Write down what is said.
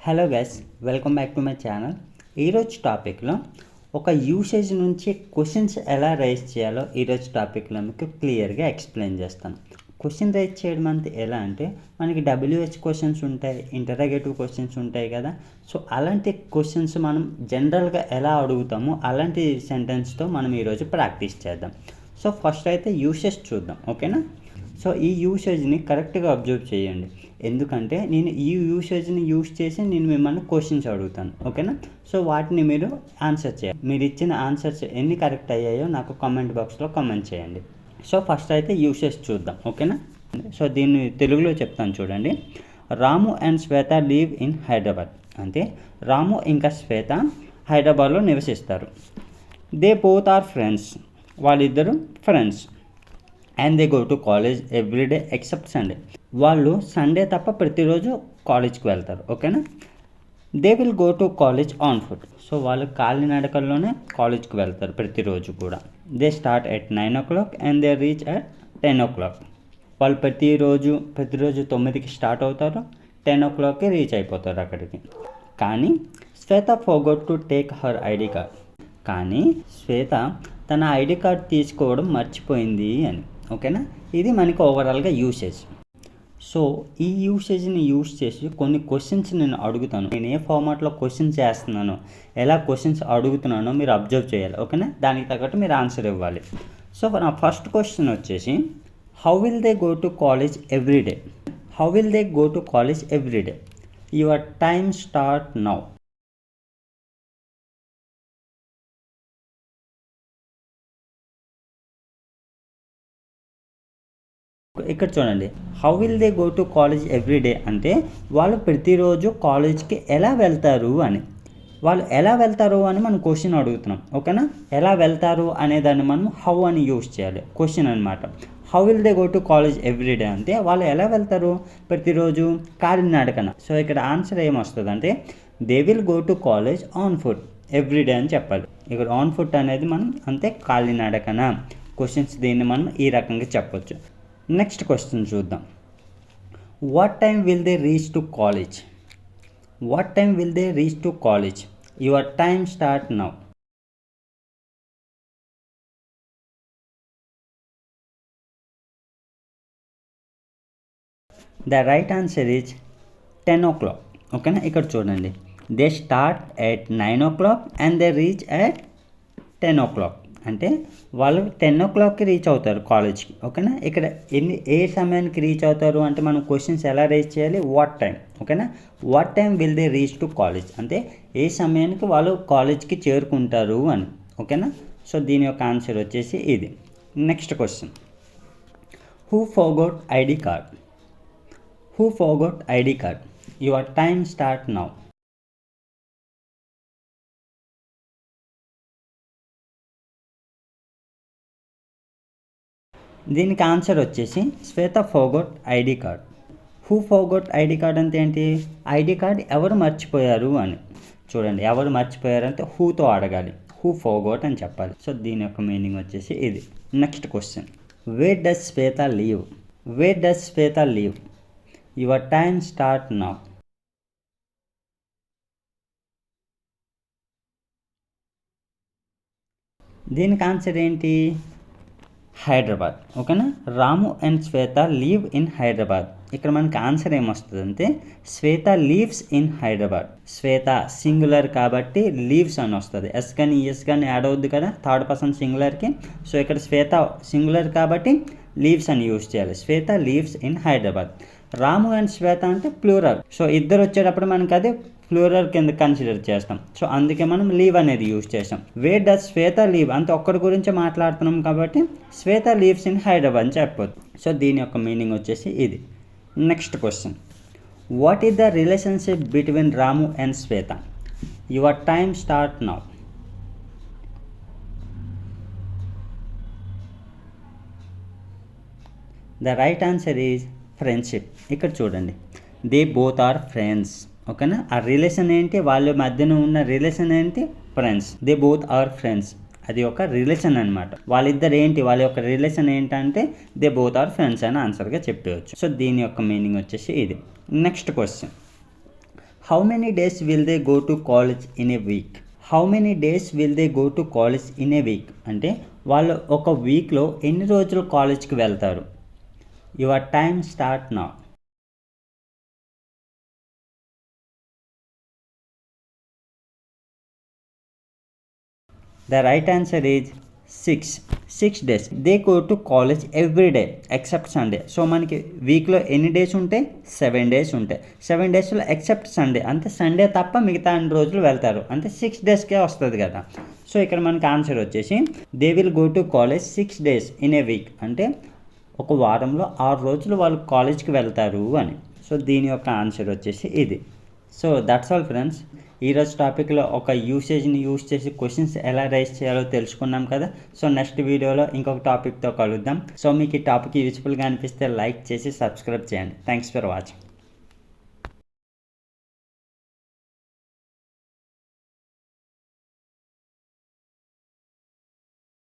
Hello guys, welcome back to my channel. ఈరోజు టాపిక్లో ఒక యూసేజ్ నుంచి క్వశ్చన్స్ ఎలా రైజ్ చేయాలో ఈరోజు టాపిక్లో మీకు క్లియర్గా ఎక్స్ప్లెయిన్ చేస్తాను. క్వశ్చన్ రైజ్ చేయడం అంటే ఎలా అంటే మనకి WH క్వశ్చన్స్ ఉంటాయి, ఇంటరాగేటివ్ క్వశ్చన్స్ ఉంటాయి కదా. సో అలాంటి క్వశ్చన్స్ మనం జనరల్గా ఎలా అడుగుతామో అలాంటి సెంటెన్స్తో మనం ఈరోజు ప్రాక్టీస్ చేద్దాం. సో ఫస్ట్ అయితే యూసేజ్ చూద్దాం, ఓకేనా. సో ఈ యూసేజ్ని కరెక్ట్గా అబ్జర్వ్ చేయండి, ఎందుకంటే నేను ఈ యూసేజ్ని యూజ్ చేసి నేను మిమ్మల్ని క్వశ్చన్స్ అడుగుతాను, ఓకేనా. సో వాటిని మీరు ఆన్సర్ చేయాలి. మీరు ఇచ్చిన ఆన్సర్స్ ఎన్ని కరెక్ట్ అయ్యాయో నాకు కామెంట్ బాక్స్లో కామెంట్ చేయండి. సో ఫస్ట్ అయితే యూసేజ్ చూద్దాం, ఓకేనా. సో దీన్ని తెలుగులో చెప్తాను చూడండి. Ramu and Swetha live in Hyderabad అంటే రాము ఇంకా శ్వేత హైదరాబాద్లో నివసిస్తారు. దే బోత్ ఆర్ ఫ్రెండ్స్, వాళ్ళిద్దరు friends. And they go to college everyday except Sunday, వాళ్ళు సండే తప్ప ప్రతిరోజు కాలేజ్కి వెళ్తారు, ఓకేనా. They will go to college on foot, so వాళ్ళు కాలినడకల్లోనే కాలేజ్కి వెళ్తారు ప్రతిరోజు కూడా. They start at 9 o'clock and they reach at 10 o'clock, వాళ్ళు ప్రతిరోజు 9కి స్టార్ట్ అవుతారు, 10 o'clockకి రీచ్ అయిపోతారు అక్కడికి. కానీ Swetha forgot to take her ID card, కానీ శ్వేత తన ఐడి కార్డ్ తీసుకోవడం మర్చిపోయింది అని, ఓకేనా. ఇది మనకి ఓవరాల్గా యూసేజ్. సో ఈ యూసేజ్ని యూజ్ చేసి కొన్ని క్వశ్చన్స్ నేను అడుగుతాను. నేను ఏ ఫార్మాట్లో క్వశ్చన్స్ చేస్తున్నానో, ఎలా క్వశ్చన్స్ అడుగుతున్నానో మీరు అబ్జర్వ్ చేయాలి, ఓకేనా. దానికి తగ్గట్టు మీరు ఆన్సర్ ఇవ్వాలి. సో నా ఫస్ట్ క్వశ్చన్ వచ్చేసి, how will they go to college everyday? How will they go to college everyday? Your time start now. ఇక్కడ చూడండి, how will they go to college everyday అంటే వాళ్ళు ప్రతిరోజు కాలేజ్కి ఎలా వెళ్తారు అని. వాళ్ళు ఎలా వెళ్తారు అని మనం క్వశ్చన్ అడుగుతున్నాం, ఓకేనా. ఎలా వెళ్తారు అనే దాన్ని మనం హౌ అని యూజ్ చేయాలి, క్వశ్చన్ అనమాట. How will they go to college everyday అంటే వాళ్ళు ఎలా వెళ్తారు ప్రతిరోజు, కాలినడకన. సో ఇక్కడ ఆన్సర్ ఏమొస్తుంది అంటే they will go to college on foot everyday అని చెప్పాలి. ఇక్కడ ఆన్ ఫుట్ అనేది మనం అంతే కాలినడకన. క్వశ్చన్స్ దీన్ని మనం ఈ రకంగా చెప్పొచ్చు. నెక్స్ట్ క్వశ్చన్ చూద్దాం. What time will they reach to college? What time will they reach to college? Your time start now. The right answer is 10 o'clock, ఓకేనా. ఇక్కడ చూడండి, they start at 9 o'clock and they reach at 10 o'clock అంటే వాళ్ళు 10 o'clockకి reach అవుతారు కాలేజ్కి, ఓకేనా. ఇక్కడ ఏ సమయానికి రీచ్ అవుతారు అంటే మనం క్వశ్చన్స్ ఎలా రేజ్ చేయాలి, వాట్ టైం, ఓకేనా. What time will they reach to college అంటే ఏ సమయానికి వాళ్ళు కాలేజ్కి చేరుకుంటారు అని, ఓకేనా. సో దీని యొక్క ఆన్సర్ వచ్చేసి ఇది. Next question, who forgot ID card? Who forgot ID card? Your time start now. దీనికి ఆన్సర్ వచ్చేసి Shweta forgot ID card. Who forgot ID card అంటే ఏంటి, ఐడి కార్డ్ ఎవరు మర్చిపోయారు అని. చూడండి, ఎవరు మర్చిపోయారు అంటే హూతో అడగాలి, హూ ఫర్గోట్ అని చెప్పాలి. సో దీని యొక్క మీనింగ్ వచ్చేసి ఇది. Next question, where does Shweta leave? Where does Shweta leave? Your time start now. దీనికి ఆన్సర్ ఏంటి, హైదరాబాద్, ఓకేనా. Ramu and Shweta leave in Hyderabad. ఇక్కడ మనకి ఆన్సర్ ఏమొస్తుంది అంటే Shweta leaves in Hyderabad. Shweta singular కాబట్టి లీవ్స్ అని వస్తుంది, ఎస్ కానీ ఎస్ కానీ యాడ్ అవుద్ది కదా థర్డ్ పర్సన్ సింగులర్కి. సో ఇక్కడ శ్వేత సింగులర్ కాబట్టి లీవ్స్ అని యూజ్ చేయాలి. Shweta leaves in Hyderabad. Ramu and Shweta అంటే ప్లూరల్, సో ఇద్దరు వచ్చేటప్పుడు మనకి అది ప్లూరల్ కింద కన్సిడర్ చేస్తాం. సో అందుకే మనం లీవ్ అనేది యూజ్ చేస్తాం. వేర్ డస్ శ్వేత లీవ్ అంటే ఒక్కరి గురించి మాట్లాడుతున్నాం కాబట్టి శ్వేత లీవ్స్ ఇన్ హైదరాబాద్ అని చెప్పొచ్చు. సో దీని యొక్క మీనింగ్ వచ్చేసి ఇది. Next question, what is the relationship between Ramu and Shweta? Your time start now. The right answer is friendship. ఇక్కడ చూడండి, దే బోత్ ఆర్ ఫ్రెండ్స్, ఓకేనా. ఆ రిలేషన్ ఏంటి, వాళ్ళ మధ్యన ఉన్న రిలేషన్ ఏంటి, friends. They both are friends, అది ఒక రిలేషన్ అనమాట. వాళ్ళిద్దరు ఏంటి, వాళ్ళ యొక్క రిలేషన్ ఏంటంటే దే బోత్ ఆర్ ఫ్రెండ్స్ అని ఆన్సర్గా చెప్పవచ్చు. సో దీని యొక్క మీనింగ్ వచ్చేసి ఇది. Next question, how many days will they go to college in a week? How many days will they go to college in a week అంటే వాళ్ళు ఒక వీక్లో ఎన్ని రోజులు కాలేజ్కి వెళ్తారు? Your time start now. The right answer is 6. 6 days. They go to college every day except Sunday. So మనకి వీక్లో ఎన్ని డేస్ ఉంటాయి? 7 days ఉంటాయి. 7 daysలో ఎక్సెప్ట్ సండే, అంటే సండే తప్ప మిగతా అన్ని రోజులు వెళ్తారు, అంటే 6 daysకే వస్తుంది కదా. సో ఇక్కడ మనకి ఆన్సర్ వచ్చేసి they will go to college 6 days in a week, అంటే ఒక వారంలో 6 రోజులు వాళ్ళు కాలేజ్కి వెళ్తారు అని. సో దీని యొక్క ఆన్సర్ వచ్చేసి ఇది. So that's all friends. ఈరోజు టాపిక్లో ఒక యూసేజ్ని యూజ్ చేసి క్వశ్చన్స్ ఎలా రైజ్ చేయాలో తెలుసుకున్నాం కదా. సో నెక్స్ట్ వీడియోలో ఇంకొక టాపిక్తో కలుద్దాం. సో మీకు ఈ టాపిక్ యూస్ఫుల్గా అనిపిస్తే లైక్ చేసి సబ్స్క్రైబ్ చేయండి. Thanks for watching.